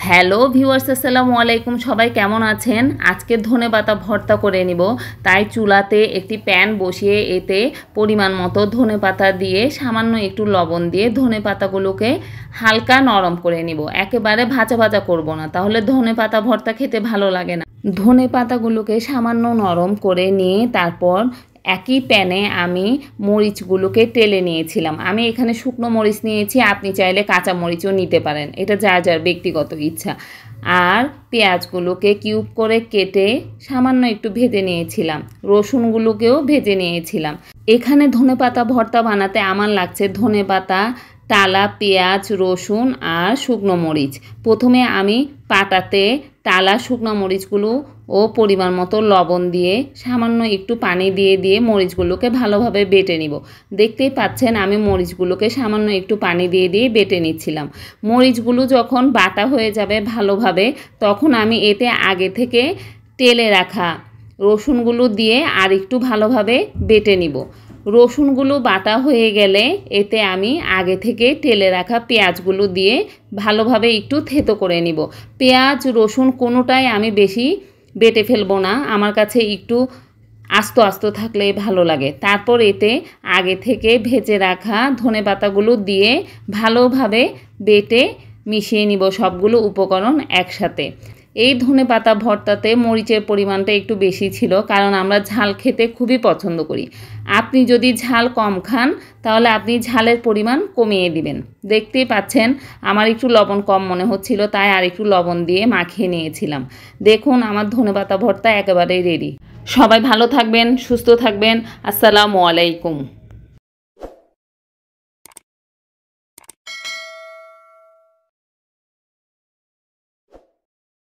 Hello viewers, আসসালামু আলাইকুম। সবাই কেমন আছেন? আজকে ধনেপাতা ভর্তা করে নিব। তাই চুলাতে একটি প্যান বসিয়ে এতে পরিমাণ মতো ধনেপাতা দিয়ে সামান্য একটু লবণ দিয়ে ধনেপাতাগুলোকে হালকা নরম করে নিব। একেবারে ভাজা ভাজা করব না, তাহলে ধনেপাতা ভর্তা খেতে ভালো লাগে না। ধনেপাতাগুলোকে সামান্য নরম করে নিয়ে তারপর একই প্যানে আমি মরিচগুলোকে টেলে নিয়েছিলাম। আমি এখানে শুকনো মরিচ নিয়েছি, আপনি চাইলে কাঁচা মরিচও নিতে পারেন, এটা যার যার ব্যক্তিগত ইচ্ছা। আর পেঁয়াজগুলোকে কিউব করে কেটে সামান্য একটু ভেজে নিয়েছিলাম, রসুনগুলোকেও ভেজে নিয়েছিলাম। এখানে ধনেপাতা ভর্তা বানাতে আমার লাগছে ধনেপাতা, টালা পেঁয়াজ, রসুন আর শুকনো মরিচ। প্রথমে আমি পাটাতে টালা শুকনো মরিচগুলো ও পরিমাণ মতো লবণ দিয়ে সামান্য একটু পানি দিয়ে মরিচগুলোকে ভালোভাবে বেটে নিব। দেখতেই পাচ্ছেন আমি মরিচগুলোকে সামান্য একটু পানি দিয়ে বেটে নিচ্ছিলাম। মরিচগুলো যখন বাটা হয়ে যাবে ভালোভাবে, তখন আমি এতে আগে থেকে তেলে রাখা রসুনগুলো দিয়ে আর একটু ভালোভাবে বেটে নিব। রসুনগুলো বাটা হয়ে গেলে এতে আমি আগে থেকে তেলে রাখা পেঁয়াজগুলো দিয়ে ভালোভাবে একটু থেতো করে নিব। পেঁয়াজ রসুন কোনোটাই আমি বেশি বেটে ফেলবো না, আমার কাছে একটু আস্ত আস্ত থাকলে ভালো লাগে। তারপর এতে আগে থেকে ভেজে রাখা ধনেপাতাগুলো দিয়ে ভালোভাবে বেটে মিশিয়ে নিব সবগুলো উপকরণ একসাথে। এই ধনেপাতা ভর্তাতে মরিচের পরিমাণটা একটু বেশি ছিল, কারণ আমরা ঝাল খেতে খুবই পছন্দ করি। আপনি যদি ঝাল কম খান তাহলে আপনি ঝালের পরিমাণ কমিয়ে দিবেন। দেখতেই পাচ্ছেন আমার একটু লবণ কম মনে হচ্ছিল, তাই আর একটু লবণ দিয়ে মাখিয়ে নিয়েছিলাম। দেখুন আমার ধনেপাতা ভর্তা একেবারেই রেডি। সবাই ভালো থাকবেন, সুস্থ থাকবেন। আসসালামু আলাইকুম।